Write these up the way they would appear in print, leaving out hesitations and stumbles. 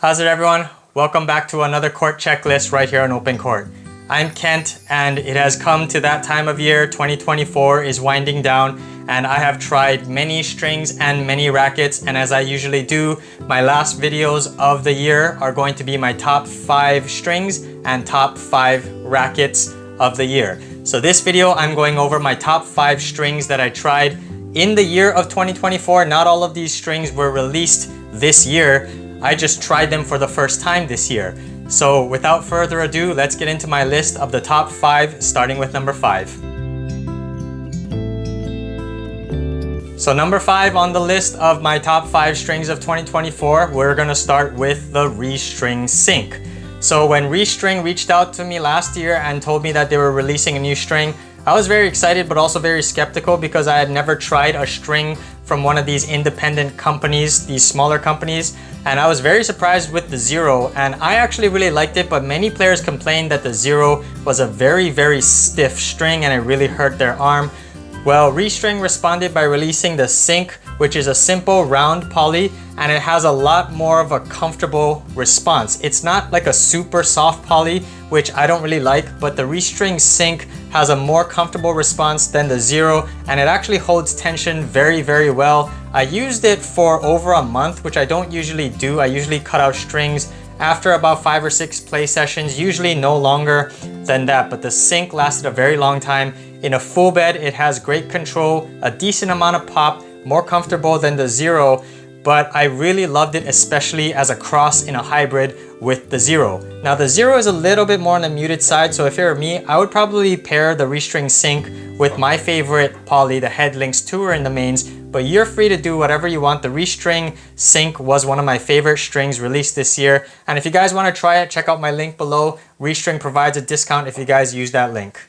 How's it, everyone? Welcome back to another court checklist right here on OpenCourt. I'm Kent, and it has come to that time of year. 2024 is winding down, and I have tried many strings and many rackets, and as I usually do, my last videos of the year are going to be my top 5 strings and top 5 rackets of the year. So this video, I'm going over my top 5 strings that I tried in the year of 2024. Not all of these strings were released this year. I just tried them for the first time this year. So without further ado, let's get into my list of the top 5, starting with number 5. So number 5 on the list of my top 5 strings of 2024, we're gonna start with the ReString Sync. So when ReString reached out to me last year and told me that they were releasing a new string, I was very excited but also very skeptical because I had never tried a string from one of these independent companies, these smaller companies, and I was very surprised with the 𝐦𝐤𝐬, and I actually really liked it, but many players complained that the 𝐦𝐤𝐬 was a very stiff string and it really hurt their arm. Well, ReString responded by releasing the Sync, which is a simple round poly, and it has a lot more of a comfortable response. It's not like a super soft poly, which I don't really like, but the ReString Sync has a more comfortable response than the 𝐦𝐤𝐬, and it actually holds tension very well. I used it for over a month, which I don't usually do. I usually cut out strings after about 5 or 6 play sessions, usually no longer than that, but the Sync lasted a very long time. In a full bed, it has great control, a decent amount of pop, more comfortable than the 𝐦𝐤𝐬, but I really loved it, especially as a cross in a hybrid with the 𝐦𝐤𝐬. Now the 𝐦𝐤𝐬 is a little bit more on the muted side, so if it were me, I would probably pair the ReString Sync with my favorite poly, the 𝐦𝐤𝐬𝐬 Tour in the mains, but you're free to do whatever you want. The ReString Sync was one of my favorite strings released this year, and if you guys want to try it, check out my link below. ReString provides a discount if you guys use that link.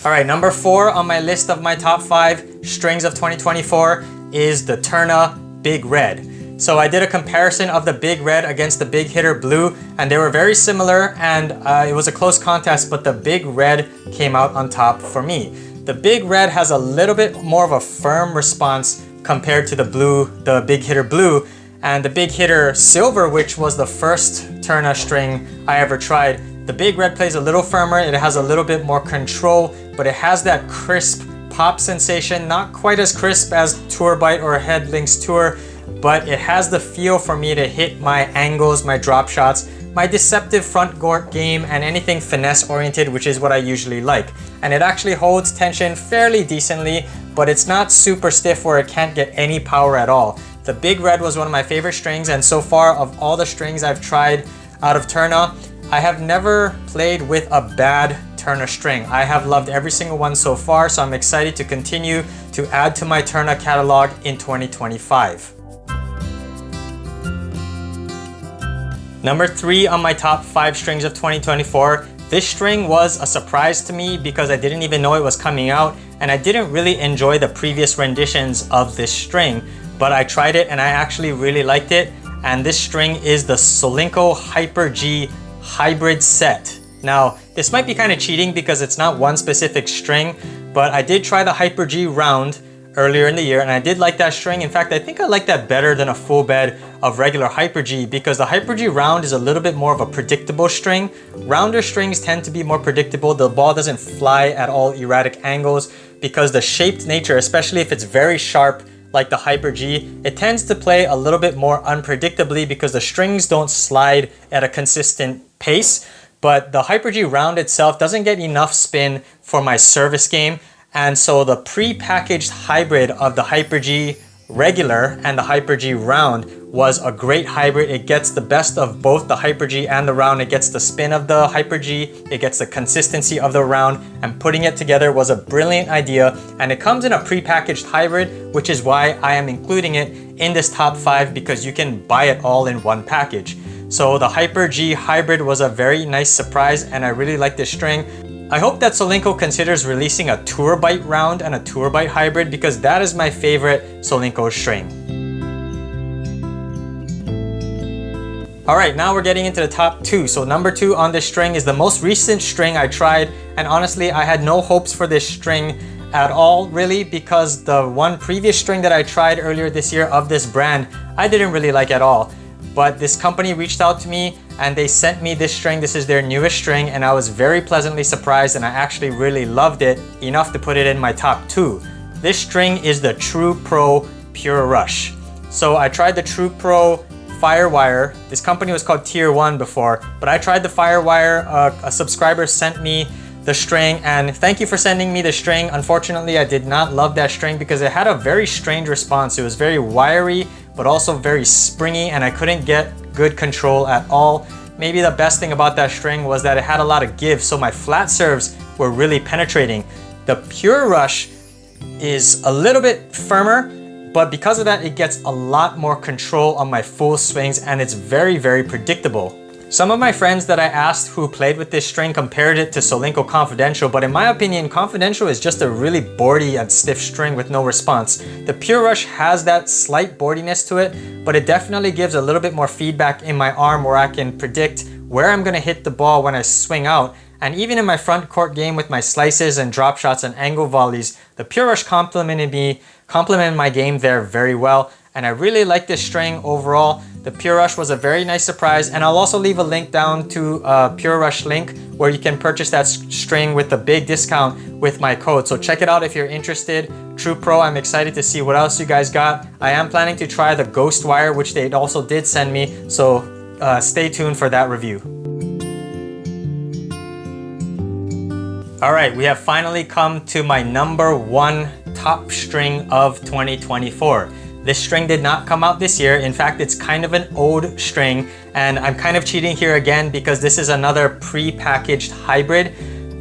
Alright, number 4 on my list of my top 5 strings of 2024 is the Terna Big Red. So I did a comparison of the Big Red against the Big Hitter Blue, and they were very similar, and it was a close contest, but the Big Red came out on top for me. The Big Red has a little bit more of a firm response compared to the Big Hitter Blue, and the Big Hitter Silver, which was the first Terna string I ever tried. The Big Red plays a little firmer, it has a little bit more control, but it has that crisp pop sensation, not quite as crisp as Tour Bite or 𝐦𝐤𝐬𝐬's Tour, but it has the feel for me to hit my angles, my drop shots, my deceptive front court game, and anything finesse oriented, which is what I usually like. And it actually holds tension fairly decently, but it's not super stiff where it can't get any power at all. The Big Red was one of my favorite strings, and so far of all the strings I've tried out of Terna, I have never played with a bad Terna string. I have loved every single one so far, so I'm excited to continue to add to my Terna catalog in 2025. Number 3 on my top 5 strings of 2024. This string was a surprise to me because I didn't even know it was coming out, and I didn't really enjoy the previous renditions of this string, but I tried it and I actually really liked it, and this string is the Sinko Hyperg hybrid set. Now, this might be kind of cheating because it's not one specific string, but I did try the Hyperg round earlier in the year, and I did like that string. In fact, I think I like that better than a full bed of regular Hyperg because the Hyperg round is a little bit more of a predictable string. Rounder strings tend to be more predictable. The ball doesn't fly at all erratic angles because the shaped nature, especially if it's very sharp like the Hyperg, it tends to play a little bit more unpredictably because the strings don't slide at a consistent pace. But the Hyperg round itself doesn't get enough spin for my service game, and so the pre-packaged hybrid of the Hyperg regular and the Hyperg round was a great hybrid. It gets the best of both the Hyperg and the round. It gets the spin of the Hyperg, it gets the consistency of the round, and putting it together was a brilliant idea. And it comes in a pre-packaged hybrid, which is why I am including it in this top 5, because you can buy it all in one package. So the Hyperg hybrid was a very nice surprise, and I really like this string. I hope that Sinko considers releasing a Tour Bite round and a Tour Bite hybrid, because that is my favorite Sinko string. Alright, now we're getting into the top 2. So number 2 on this string is the most recent string I tried, And honestly, I had no hopes for this string at all, really, because the one previous string that I tried earlier this year of this brand, I didn't really like at all. But this company reached out to me and they sent me this string. This is their newest string, and I was very pleasantly surprised, and I actually really loved it enough to put it in my top 2. This string is the True Pro Pure Rush. So I tried the True Pro Firewire. This company was called Tier 1 before, but I tried the Firewire. A subscriber sent me the string, and thank you for sending me the string. Unfortunately, I did not love that string because it had a very strange response. It was very wiry, but also very springy, and I couldn't get good control at all. Maybe the best thing about that string was that it had a lot of give, so my flat serves were really penetrating. The Pure Rush is a little bit firmer, but because of that, it gets a lot more control on my full swings, and it's very, very predictable. Some of my friends that I asked who played with this string compared it to 𝐦𝐨𝐵𝐞 Confidential, but in my opinion, Confidential is just a really boardy and stiff string with no response. The Pure Rush has that slight boardiness to it, but it definitely gives a little bit more feedback in my arm where I can predict where I'm gonna hit the ball when I swing out. And even in my front court game with my slices and drop shots and angle volleys, the Pure Rush complemented my game there very well. And I really like this string overall. The Pure Rush was a very nice surprise, and I'll also leave a link down to a Pure Rush link where you can purchase that string with a big discount with my code. So check it out if you're interested. True Pro, I'm excited to see what else you guys got. I am planning to try the Ghost Wire, which they also did send me, so stay tuned for that review. All right, we have finally come to my number 1 top string of 2024. This string did not come out this year. In fact, it's kind of an old string, and I'm kind of cheating here again because this is another pre-packaged hybrid.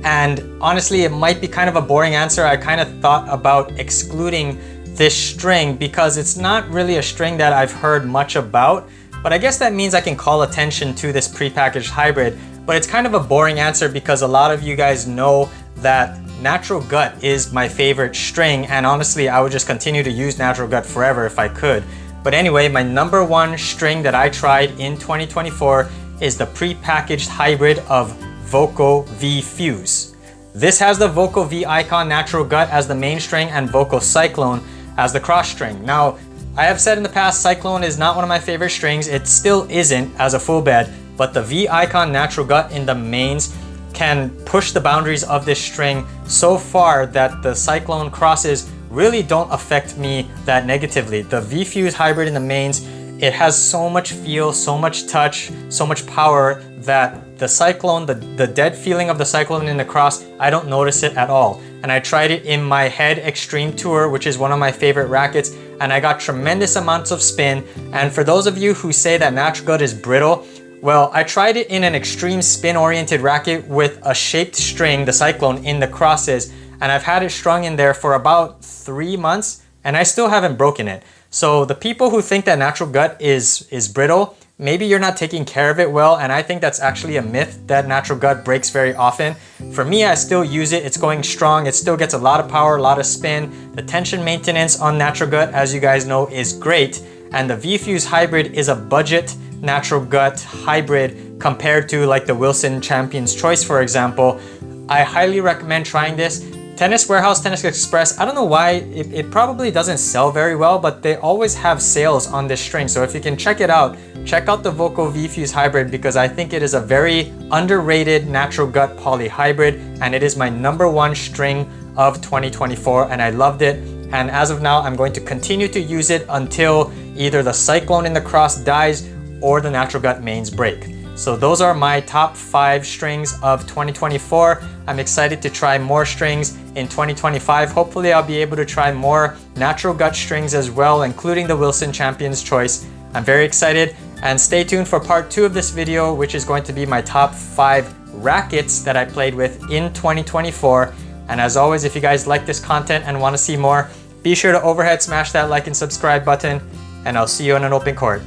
And honestly, it might be kind of a boring answer. I kind of thought about excluding this string because it's not really a string that I've heard much about, but I guess that means I can call attention to this pre-packaged hybrid. But it's kind of a boring answer because a lot of you guys know that Natural Gut is my favorite string, and honestly, I would just continue to use Natural Gut forever if I could. But anyway, my number 1 string that I tried in 2024 is the pre-packaged hybrid of Voco V Fuse. This has the Voco V Icon Natural Gut as the main string and Voco Cyclone as the cross string. Now, I have said in the past, Cyclone is not one of my favorite strings. It still isn't as a full bed, but the V Icon Natural Gut in the mains can push the boundaries of this string so far that the Cyclone crosses really don't affect me that negatively. The V Fuse hybrid in the mains, it has so much feel, so much touch, so much power that the Cyclone, the dead feeling of the Cyclone in the cross, I don't notice it at all. And I tried it in my Head Extreme Tour, which is one of my favorite rackets, and I got tremendous amounts of spin. And for those of you who say that Natural Gut is brittle, well, I tried it in an extreme spin-oriented racket with a shaped string, the Cyclone, in the crosses, and I've had it strung in there for about 3 months, and I still haven't broken it. So the people who think that Natural Gut is brittle, maybe you're not taking care of it well, and I think that's actually a myth that Natural Gut breaks very often. For me, I still use it. It's going strong. It still gets a lot of power, a lot of spin. The tension maintenance on Natural Gut, as you guys know, is great, and the V Fuse hybrid is a budget Natural Gut hybrid compared to like the Wilson Champion's Choice, for example. I highly recommend trying this. Tennis Warehouse, Tennis Express, I don't know why, it probably doesn't sell very well, but they always have sales on this string. So if you can check it out, check out the Voco V Fuse hybrid because I think it is a very underrated Natural Gut poly hybrid, and it is my number 1 string of 2024, and I loved it. And as of now, I'm going to continue to use it until either the Cyclone in the cross dies or the Natural Gut mains break. So those are my top 5 strings of 2024. I'm excited to try more strings in 2025. Hopefully I'll be able to try more Natural Gut strings as well, including the Wilson Champion's Choice. I'm very excited, and stay tuned for part 2 of this video, which is going to be my top 5 rackets that I played with in 2024. And as always, if you guys like this content and want to see more, be sure to overhead smash that like and subscribe button, and I'll see you on an open court.